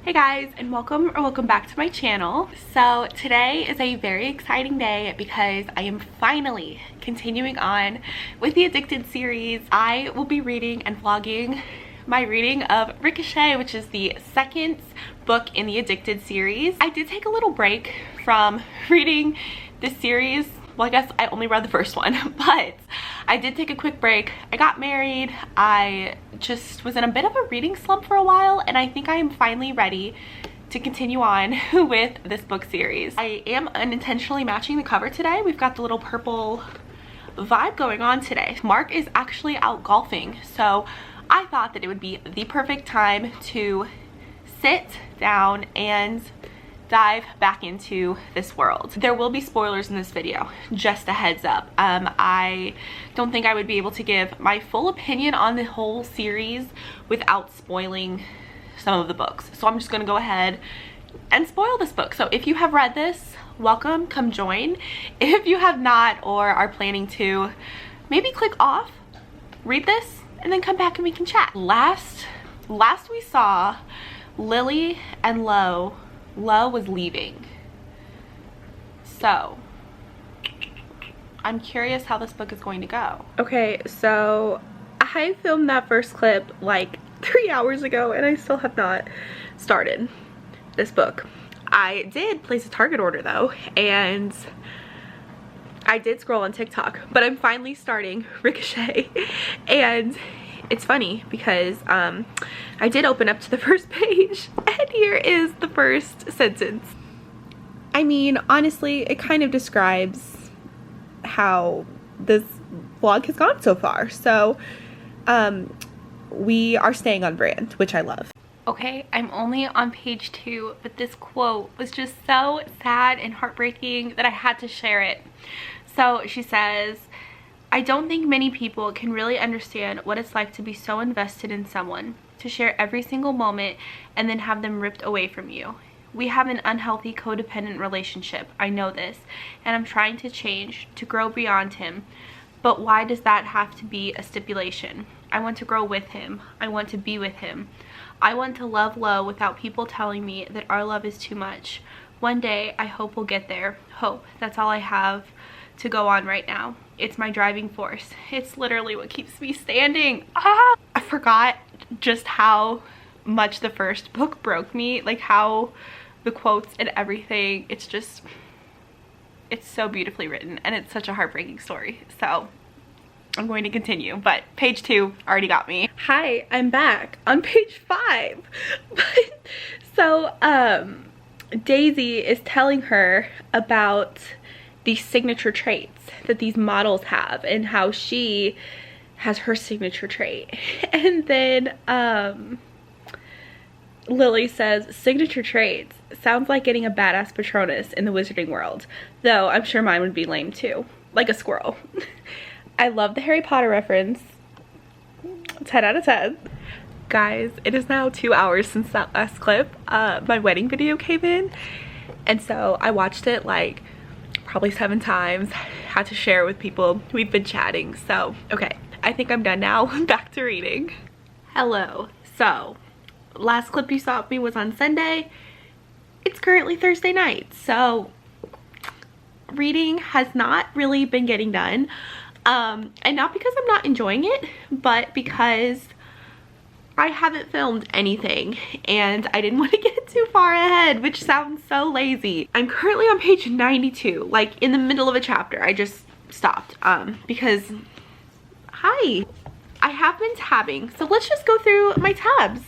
Hey guys, and welcome back to my channel. So today is a very exciting day because I am finally continuing on with the Addicted series. I will be reading and vlogging my reading of Ricochet, which is the second book in the Addicted series. I did take a little break from reading this series. Well, I guess I only read the first one, but I did take a quick break. I got married. I just was in a bit of a reading slump for a while, and I think I am finally ready to continue on with this book series. I am unintentionally matching the cover today. We've got the little purple vibe going on today. Mark is actually out golfing, so I thought that it would be the perfect time to sit down and dive back into this world. There will be spoilers in this video, just a heads up. I don't think I would be able to give my full opinion on the whole series without spoiling some of the books. So I'm just gonna go ahead and spoil this book. So if you have read this, welcome, come join. If you have not or are planning to, maybe click off, read this, and then come back and we can chat. Last we saw Lily and Lo was leaving. So I'm curious how this book is going to go. Okay, so I filmed that first clip like 3 hours ago and I still have not started this book. I did place a Target order though, and I did scroll on TikTok, but I'm finally starting Ricochet. And it's funny because I did open up to the first page and here is the first sentence. I mean, honestly, it kind of describes how this vlog has gone so far. So we are staying on brand, which I love. Okay, I'm only on page 2, but this quote was just so sad and heartbreaking that I had to share it. So she says, I don't think many people can really understand what it's like to be so invested in someone, to share every single moment and then have them ripped away from you. We have an unhealthy codependent relationship, I know this, and I'm trying to change, to grow beyond him. But why does that have to be a stipulation? I want to grow with him. I want to be with him. I want to love Lo without people telling me that our love is too much. One day, I hope we'll get there. Hope, that's all I have to go on right now. It's my driving force. It's literally what keeps me standing. I forgot just how much the first book broke me, like how the quotes and everything, it's so beautifully written and it's such a heartbreaking story. So I'm going to continue, but page 2 already got me. Hi, I'm back on page 5. So Daisy is telling her about these signature traits that these models have and how she has her signature trait. And then Lily says, signature traits sounds like getting a badass Patronus in the wizarding world, though I'm sure mine would be lame too, like a squirrel. I love the Harry Potter reference. 10 out of 10. Guys, it is now 2 hours since that last clip. My wedding video came in, and so I watched it like probably 7 times, had to share with people. We've been chatting, so okay, I think I'm done now. Back to reading. Hello. So last clip you saw of me was on Sunday. It's currently Thursday night, so reading has not really been getting done, and not because I'm not enjoying it, but because I haven't filmed anything and I didn't want to get too far ahead, which sounds so lazy. I'm currently on page 92, like in the middle of a chapter. I just stopped because, hi, I have been tabbing. So let's just go through my tabs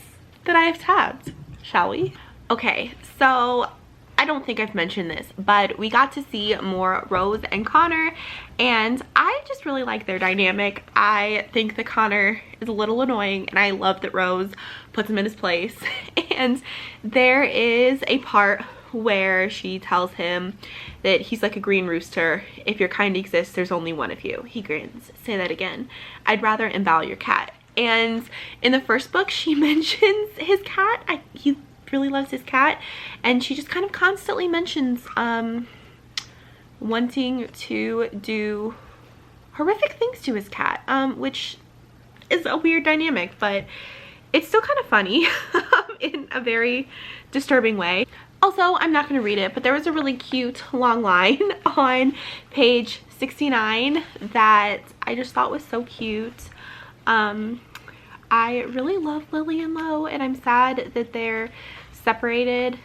that I have tabbed, shall we? Okay, so I don't think I've mentioned this, but we got to see more Rose and Connor, and I just really like their dynamic. I think that Connor is a little annoying, and I love that Rose puts him in his place. And there is a part where she tells him that he's like a green rooster. If your kind exists, there's only one of you. He grins. Say that again. I'd rather embowel your cat. And in the first book, she mentions his cat. He really loves his cat, and she just kind of constantly mentions wanting to do horrific things to his cat, which is a weird dynamic, but it's still kind of funny in a very disturbing way. Also, I'm not going to read it, but there was a really cute long line on page 69 that I just thought was so cute. I really love Lily and Lo, and I'm sad that they're separated,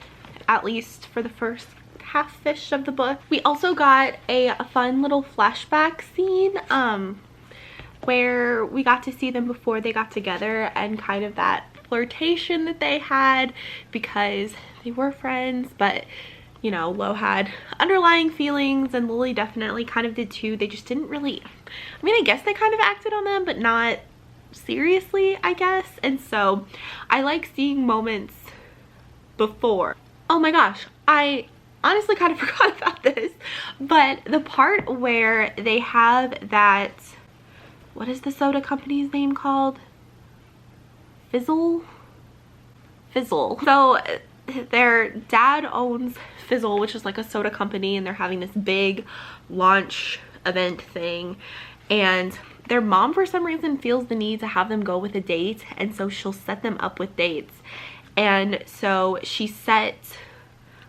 at least for the first half-ish of the book. We also got a fun little flashback scene where we got to see them before they got together and kind of that flirtation that they had, because they were friends, but you know, Lo had underlying feelings and Lily definitely kind of did too. They just didn't really, I mean, I guess they kind of acted on them, but not seriously, I guess. And so I like seeing moments before. Oh my gosh, I honestly kind of forgot about this, but the part where they have that, what is the soda company's name called? Fizzle? So their dad owns Fizzle, which is like a soda company, and they're having this big launch event thing, and their mom for some reason feels the need to have them go with a date, and so she'll set them up with dates. And so she set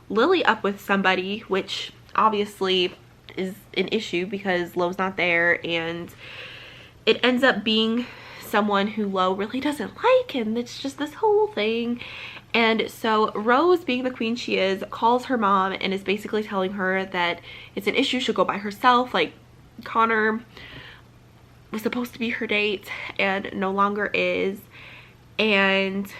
Lily up with somebody, which obviously is an issue because Lo's not there, and it ends up being someone who Lo really doesn't like, and it's just this whole thing. And so Rose, being the queen she is, calls her mom and is basically telling her that it's an issue, she'll go by herself, like Connor was supposed to be her date and no longer is. And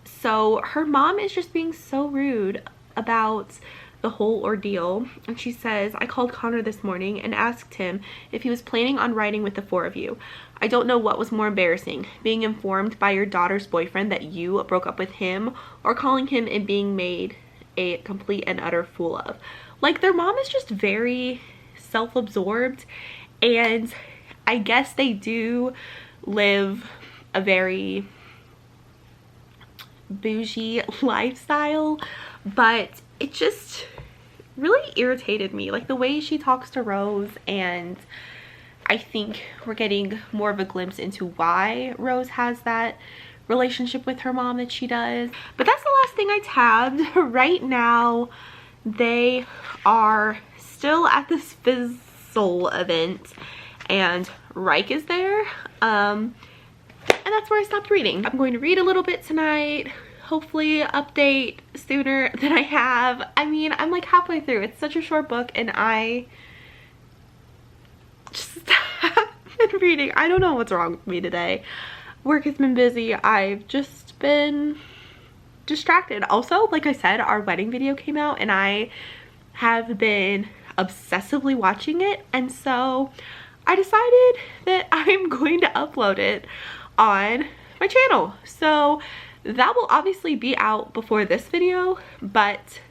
so her mom is just being so rude about the whole ordeal, and she says, I called Connor this morning and asked him if he was planning on riding with the four of you. I don't know what was more embarrassing, being informed by your daughter's boyfriend that you broke up with him, or calling him and being made a complete and utter fool of. Like, their mom is just very self-absorbed, and I guess they do live a very bougie lifestyle, but it just really irritated me, like the way she talks to Rose. And I think we're getting more of a glimpse into why Rose has that relationship with her mom that she does. But that's the last thing I tabbed. Right now they are still at this Fizzle event and Reich is there, and that's where I stopped reading. I'm going to read a little bit tonight, hopefully update sooner than I have. I mean, I'm like halfway through. It's such a short book and I just haven't been reading. I don't know what's wrong with me today. Work has been busy. I've just been distracted. Also, like I said, our wedding video came out and I have been obsessively watching it, and so I decided that I'm going to upload it on my channel. So that will obviously be out before this video, but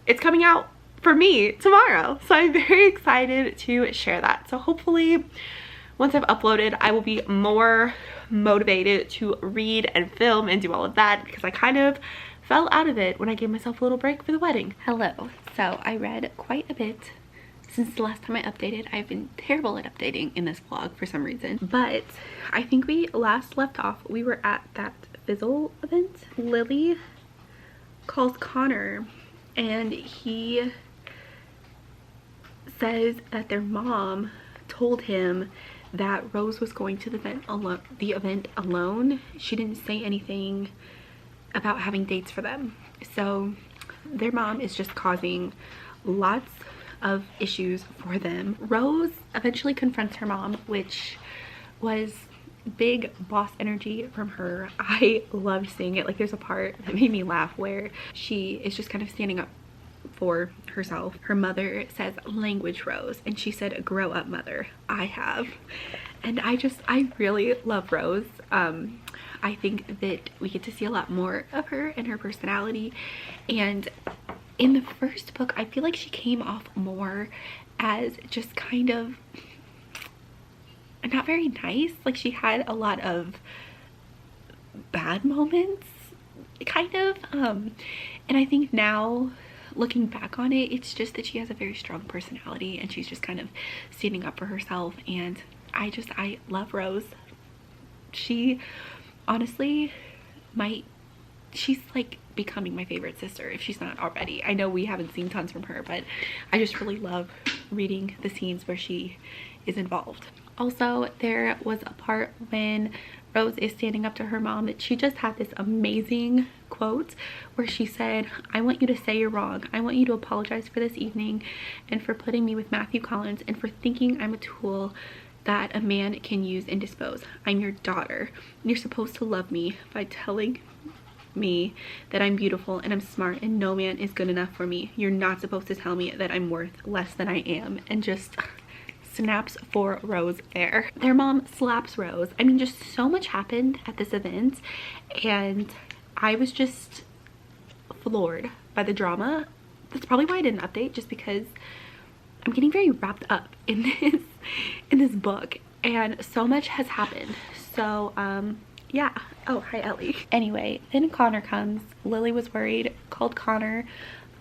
it's coming out for me tomorrow. So I'm very excited to share that. So hopefully once I've uploaded, I will be more motivated to read and film and do all of that, because I kind of fell out of it when I gave myself a little break for the wedding. Hello. So I read quite a bit since the last time I updated. I've been terrible at updating in this vlog for some reason, but I think we last left off, we were at that Fizzle event. Lily calls Connor and he says that their mom told him that Rose was going to the event alone. She didn't say anything about having dates for them. So their mom is just causing lots of issues for them. Rose eventually confronts her mom, which was big boss energy from her. I loved seeing it. Like, there's a part that made me laugh where she is just kind of standing up for herself. Her mother says, language, Rose, and she said, grow up, mother. I have. And I really love Rose. I think that we get to see a lot more of her and her personality. And in the first book, I feel like she came off more as just kind of not very nice. Like, she had a lot of bad moments, kind of. And I think now, looking back on it, it's just that she has a very strong personality and she's just kind of standing up for herself. And I love Rose. She honestly, she's like becoming my favorite sister if she's not already. I know we haven't seen tons from her, but I just really love reading the scenes where she is involved. Also, there was a part when Rose is standing up to her mom that she just had this amazing quote where she said, "I want you to say you're wrong. I want you to apologize for this evening and for putting me with Matthew Collins and for thinking I'm a tool that a man can use and dispose. I'm your daughter. You're supposed to love me by telling me that I'm beautiful and I'm smart and no man is good enough for me. You're not supposed to tell me that I'm worth less than I am." And just snaps for Rose there. Their mom slaps Rose. I mean, just so much happened at this event and I was just floored by the drama. That's probably why I didn't update, just because I'm getting very wrapped up in this book and so much has happened. So yeah. Oh, hi Ellie. Anyway, then Connor comes. Lily was worried, called Connor,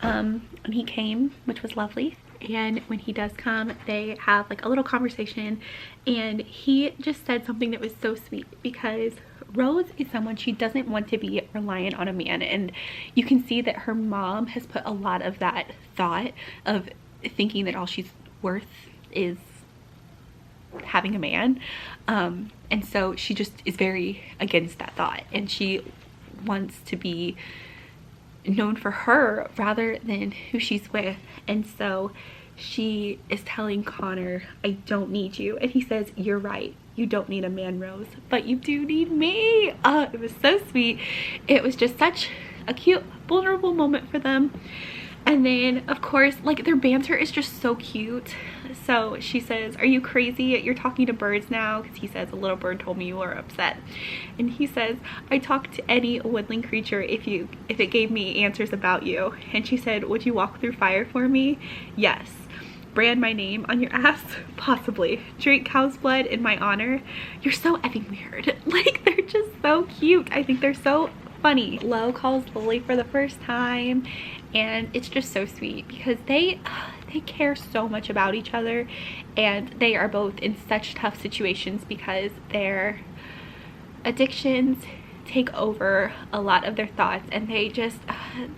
and he came, which was lovely. And when he does come, they have like a little conversation and he just said something that was so sweet, because Rose is someone, she doesn't want to be reliant on a man, and you can see that her mom has put a lot of that thought of thinking that all she's worth is having a man, and so she just is very against that thought, and she wants to be known for her rather than who she's with. And so she is telling Connor, "I don't need you," and he says, "You're right, you don't need a man, Rose, but you do need me." It was so sweet. It was just such a cute, vulnerable moment for them. And then of course, like, their banter is just so cute. So she says, "Are you crazy? You're talking to birds now?" Because he says, "A little bird told me you were upset." And he says, "I talk to any woodland creature if it gave me answers about you." And she said, "Would you walk through fire for me?" "Yes." "Brand my name on your ass?" "Possibly." "Drink cow's blood in my honor?" "You're so effing weird." Like, they're just so cute. I think they're so funny. Lo calls Lily for the first time and it's just so sweet because they care so much about each other, and they are both in such tough situations because their addictions take over a lot of their thoughts, and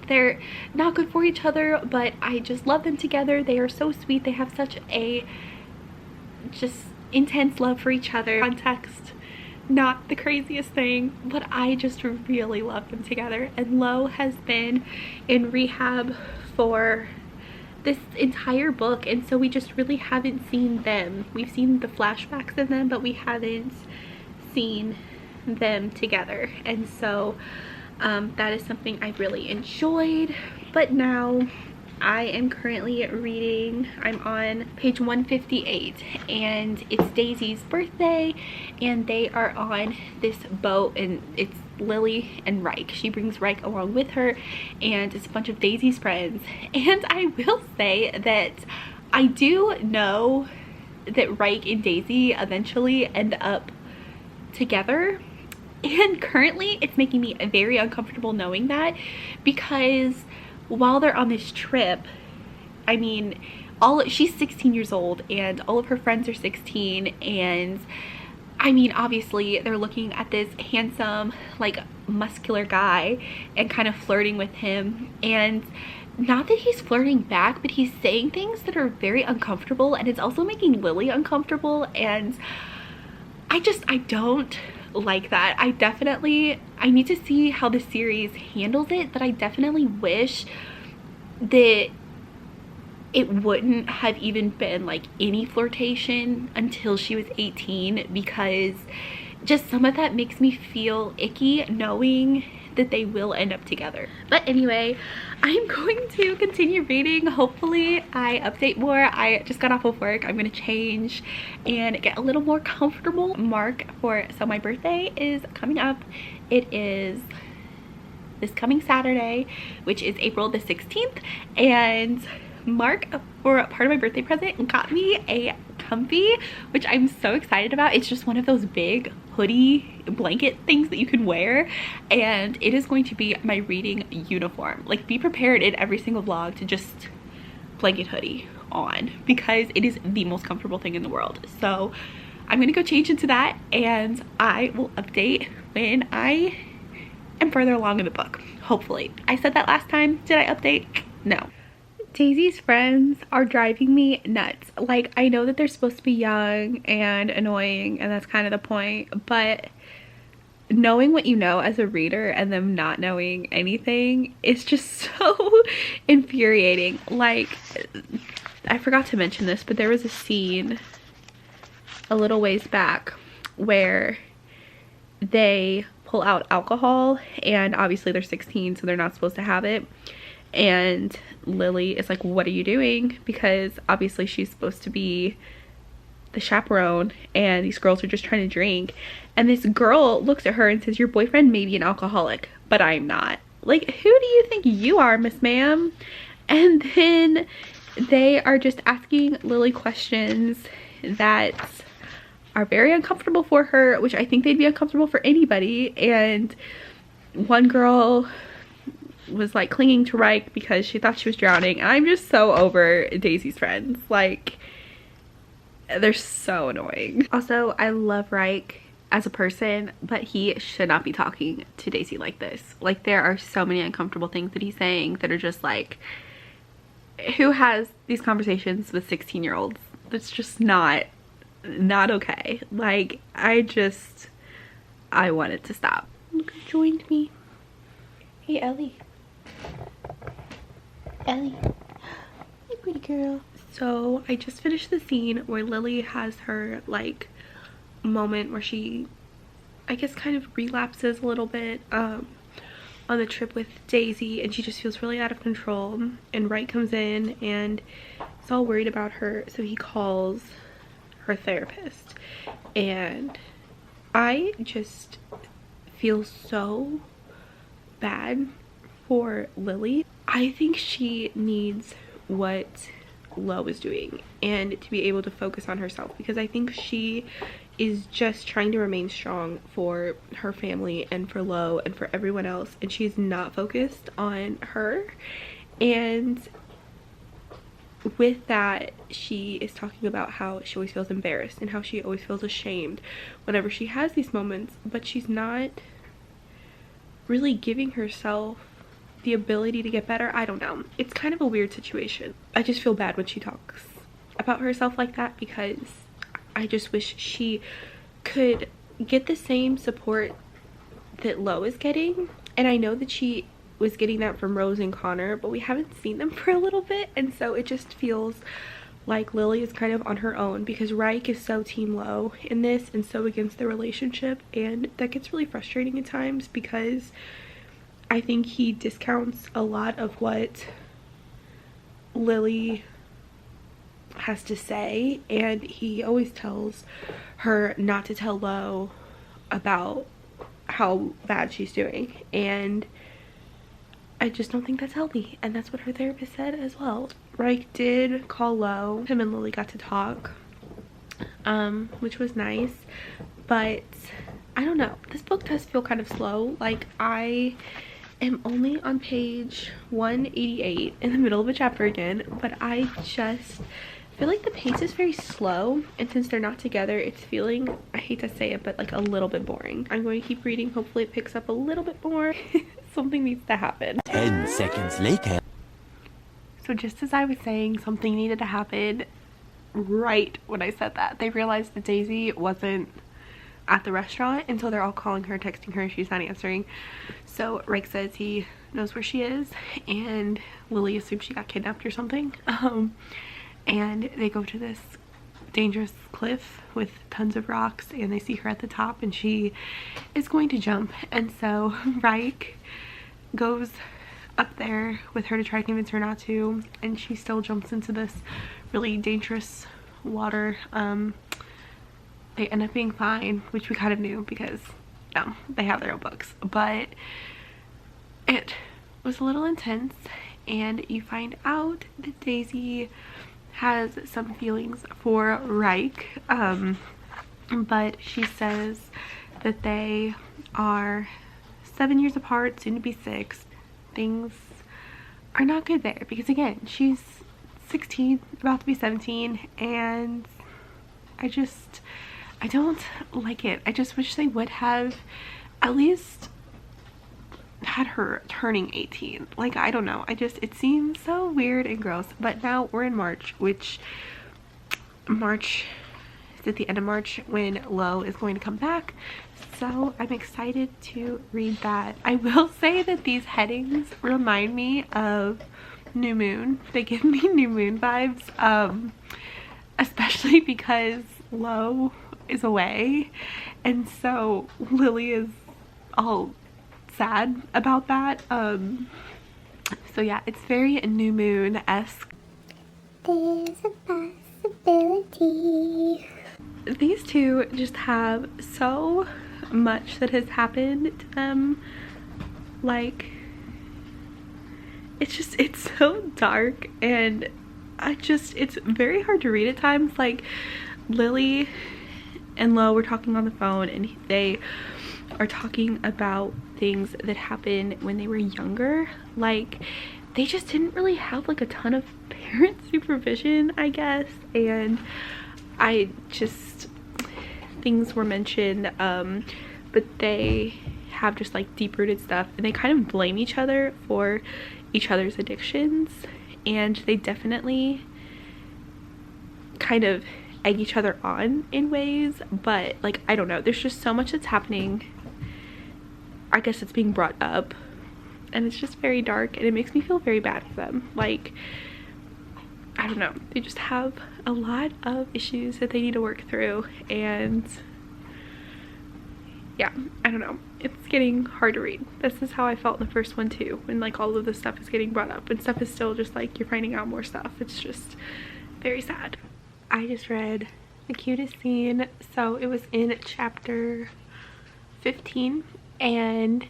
they're not good for each other, but I just love them together. They are so sweet. They have such a just intense love for each other. Context, not the craziest thing, but I just really love them together. And Lo has been in rehab for this entire book, and so we just really haven't seen them. We've seen the flashbacks of them, but we haven't seen them together, and so that is something I really enjoyed. But now I am currently reading, I'm on page 158, and it's Daisy's birthday, and they are on this boat, and it's Lily and Rike. She brings Rike along with her, and it's a bunch of Daisy's friends. And I will say that I do know that Rike and Daisy eventually end up together, and currently it's making me very uncomfortable knowing that, because while they're on this trip, I mean, she's 16 years old and all of her friends are 16, and I mean, obviously they're looking at this handsome, like, muscular guy and kind of flirting with him, and not that he's flirting back, but he's saying things that are very uncomfortable, and it's also making Lily uncomfortable, and I don't like that. I need to see how the series handles it, but I definitely wish that it wouldn't have even been like any flirtation until she was 18, because just some of that makes me feel icky knowing that they will end up together. But anyway, I'm going to continue reading. Hopefully I update more. I just got off of work. I'm gonna change and get a little more comfortable. So my birthday is coming up. It is this coming Saturday, which is April the 16th, and Mark, for part of my birthday present, got me a comfy, which I'm so excited about. It's just one of those big hoodie blanket things that you can wear, and it is going to be my reading uniform. Like, be prepared in every single vlog to just blanket hoodie on, because it is the most comfortable thing in the world. So I'm gonna go change into that, and I will update when I am further along in the book, hopefully. I said that last time. Did I update? No. Daisy's friends are driving me nuts. Like, I know that they're supposed to be young and annoying, and that's kind of the point, but knowing what you know as a reader and them not knowing anything is just so infuriating. Like, I forgot to mention this, but there was a scene a little ways back where they pull out alcohol, and obviously they're 16, so they're not supposed to have it. And Lily is like, what are you doing? Because obviously she's supposed to be the chaperone, and these girls are just trying to drink. And this girl looks at her and says, your boyfriend may be an alcoholic, but I'm not. Like, who do you think you are, Miss Ma'am? And then they are just asking Lily questions that are very uncomfortable for her, which I think they'd be uncomfortable for anybody. And one girl was like clinging to Reich because she thought she was drowning. I'm just so over Daisy's friends. Like, they're so annoying. Also, I love Reich as a person, but he should not be talking to Daisy like this. Like, there are so many uncomfortable things that he's saying that are just like, who has these conversations with 16-year-olds? That's just not okay. Like, I want it to stop. Look who joined me. Hey, Ellie. Ellie. Hey, pretty girl. So I just finished the scene where Lily has her like moment where she, I guess, kind of relapses a little bit on the trip with Daisy, and she just feels really out of control. And Wright comes in and is all worried about her, so he calls her therapist. And I just feel so bad for Lily. I think she needs what Lo is doing, and to be able to focus on herself, because I think she is just trying to remain strong for her family and for Lo and for everyone else, and she's not focused on her. And with that, she is talking about how she always feels embarrassed and how she always feels ashamed whenever she has these moments, but she's not really giving herself the ability to get better. I don't know. It's kind of a weird situation. I just feel bad when she talks about herself like that, because I just wish she could get the same support that Lo is getting. And I know that she was getting that from Rose and Connor, but we haven't seen them for a little bit, and so it just feels like Lily is kind of on her own, because Reich is so team Lo in this and so against the relationship, and that gets really frustrating at times, because I think he discounts a lot of what Lily has to say, and he always tells her not to tell Lo about how bad she's doing, and I just don't think that's healthy. And that's what her therapist said as well. Reich did call Lo. Him and Lily got to talk, which was nice, but I don't know. This book does feel kind of slow. Like, I am only on page 188 in the middle of a chapter again, but I just feel like the pace is very slow, and since they're not together, it's feeling, I hate to say it, but like a little bit boring. I'm going to keep reading. Hopefully it picks up a little bit more. Something needs to happen. 10 seconds later. So just as I was saying something needed to happen, right when I said that, they realized that Daisy wasn't at the restaurant, and so they're all calling her, texting her, she's not answering. So Reich says he knows where she is, and Lily assumes she got kidnapped or something. And they go to this dangerous cliff with tons of rocks, and they see her at the top, and she is going to jump. And so Reich goes up there with her to try to convince her not to, and she still jumps into this really dangerous water. They end up being fine, which we kind of knew, because they have their own books, but it was a little intense. And you find out that Daisy has some feelings for Reich, but she says that they are 7 years apart, soon to be 6. Things are not good there, because again, she's 16, about to be 17, and I don't like it. I just wish they would have at least had her turning 18. Like, I don't know, it seems so weird and gross. But now we're in March, which March is at the end of March when Lo is going to come back, so I'm excited to read that. I will say that these headings remind me of New Moon. They give me New Moon vibes, especially because Lo is away, and so Lily is all sad about that. So yeah, it's very New Moon-esque. There's a possibility. These two just have so much that has happened to them. Like, it's so dark, and it's very hard to read at times. Like, Lily and Lo were talking on the phone, and they are talking about things that happened when they were younger. Like, they just didn't really have like a ton of parent supervision, I guess, and things were mentioned, but they have just like deep-rooted stuff, and they kind of blame each other for each other's addictions, and they definitely kind of egg each other on in ways. But like, I don't know, there's just so much that's happening. I guess it's being brought up, and it's just very dark, and it makes me feel very bad for them. Like, I don't know, they just have a lot of issues that they need to work through, and yeah, I don't know, it's getting hard to read. This is how I felt in the first one too, when like all of this stuff is getting brought up, and stuff is still just like, you're finding out more stuff. It's just very sad. I just read the cutest scene. So it was in chapter 15, and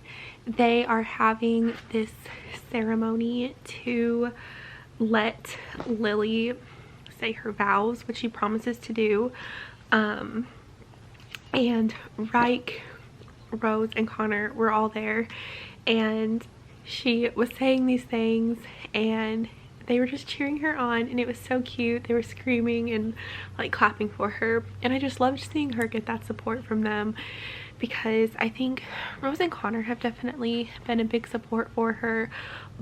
they are having this ceremony to let Lily say her vows, which she promises to do, and Ryke, Rose, and Connor were all there, and she was saying these things, and they were just cheering her on, and it was so cute. They were screaming and like clapping for her, and I just loved seeing her get that support from them, because I think Rose and Connor have definitely been a big support for her,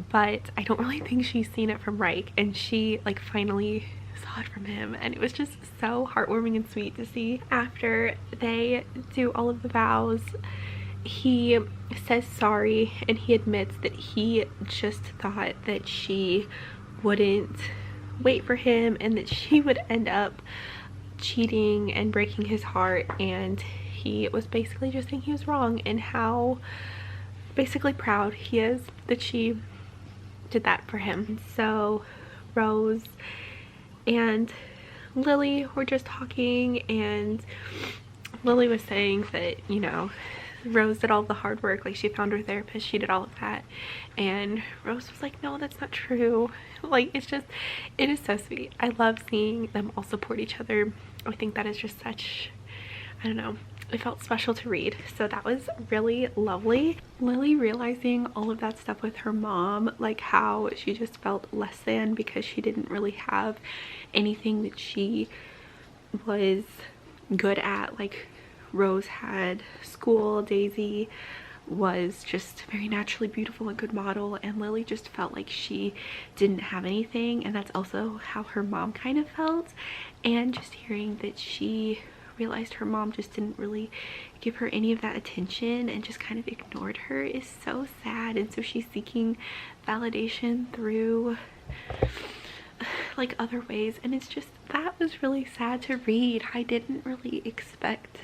but I don't really think she's seen it from Ryke, and she like finally saw it from him, and it was just so heartwarming and sweet to see. After they do all of the vows, he says sorry, and he admits that he just thought that she wouldn't wait for him, and that she would end up cheating and breaking his heart, and he was basically just saying he was wrong, and how basically proud he is that she did that for him. So Rose and Lily were just talking, and Lily was saying that, you know, Rose did all the hard work, like she found her therapist, she did all of that, and Rose was like, no, that's not true. Like, it is so sweet. I love seeing them all support each other. I think that is just such, I don't know, it felt special to read, so that was really lovely. Lily realizing all of that stuff with her mom, like how she just felt less than because she didn't really have anything that she was good at. Like, Rose had school, Daisy was just very naturally beautiful and good model, and Lily just felt like she didn't have anything, and that's also how her mom kind of felt. And just hearing that she realized her mom just didn't really give her any of that attention and just kind of ignored her is so sad, and so she's seeking validation through like other ways, and it's just, that was really sad to read. I didn't really expect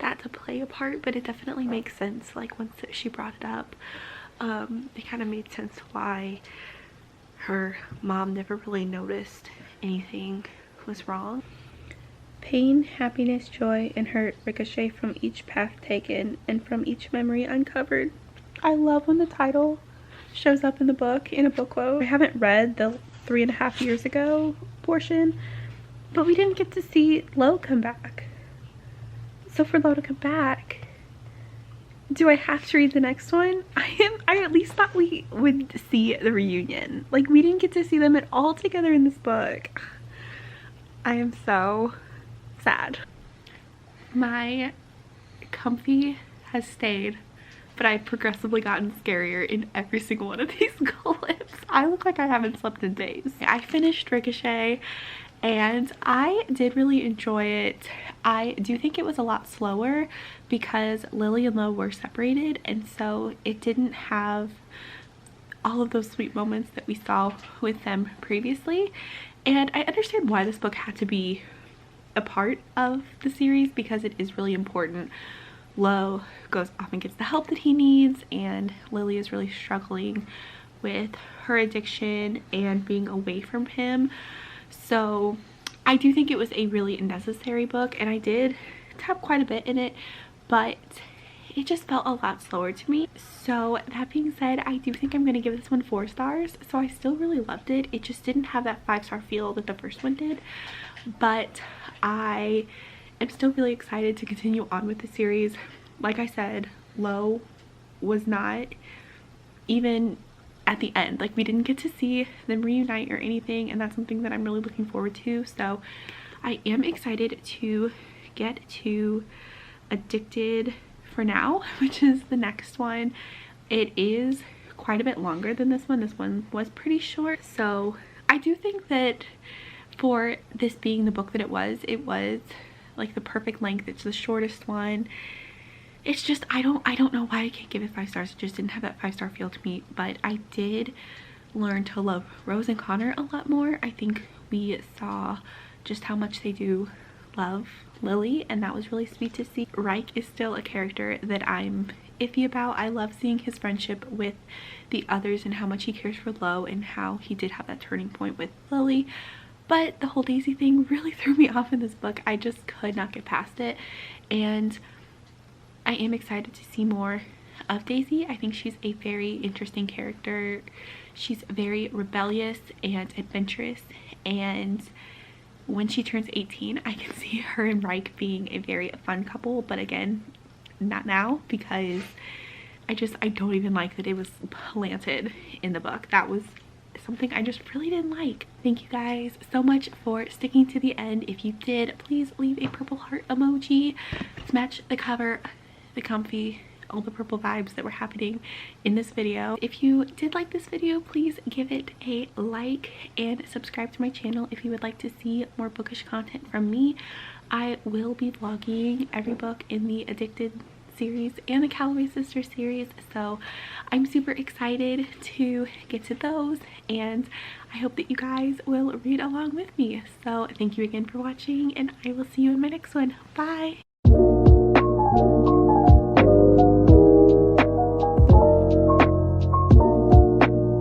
that to play a part, but it definitely makes sense. Like, once she brought it up, it kind of made sense why her mom never really noticed anything was wrong. Pain, happiness, joy, and hurt ricochet from each path taken and from each memory uncovered. I love when the title shows up in the book, in a book quote. I haven't read the 3.5 years ago portion, but we didn't get to see Lo come back. So for Lo to come back, do I have to read the next one? I at least thought we would see the reunion. Like, we didn't get to see them at all together in this book. I am so sad. My comfy has stayed, but I've progressively gotten scarier in every single one of these clips. I look like I haven't slept in days. I finished Ricochet and I did really enjoy it. I do think it was a lot slower because Lily and Lo were separated, and so it didn't have all of those sweet moments that we saw with them previously. And I understand why this book had to be a part of the series, because it is really important. Lo goes off and gets the help that he needs, and Lily is really struggling with her addiction and being away from him. So I do think it was a really necessary book, and I did tap quite a bit in it, but it just felt a lot slower to me. So that being said, I do think I'm going to give this one 4 stars. So I still really loved it. It just didn't have that 5-star feel that the first one did, but I am still really excited to continue on with the series. Like I said, Lo was not even at the end. Like, we didn't get to see them reunite or anything, and that's something that I'm really looking forward to. So I am excited to get to Addicted for Now, which is the next one. It is quite a bit longer than this one. This one was pretty short, so I do think that for this being the book that it was like the perfect length. It's the shortest one. It's just, I don't know why I can't give it 5 stars. It just didn't have that 5-star feel to me, but I did learn to love Rose and Connor a lot more. I think we saw just how much they do love Lily, and that was really sweet to see. Reich is still a character that I'm iffy about. I love seeing his friendship with the others and how much he cares for Lo, and how he did have that turning point with Lily. But the whole Daisy thing really threw me off in this book. I just could not get past it, and I am excited to see more of Daisy. I think she's a very interesting character. She's very rebellious and adventurous, and when she turns 18, I can see her and Reich being a very fun couple, but again, not now, because I don't even like that it was planted in the book. That was something I just really didn't like. Thank you guys so much for sticking to the end. If you did, please leave a purple heart emoji to match the cover, the comfy, all the purple vibes that were happening in this video. If you did like this video, please give it a like and subscribe to my channel if you would like to see more bookish content from me. I will be vlogging every book in the Addicted series and the Calloway Sisters series, so I'm super excited to get to those, and I hope that you guys will read along with me. So thank you again for watching, and I will see you in my next one. Bye!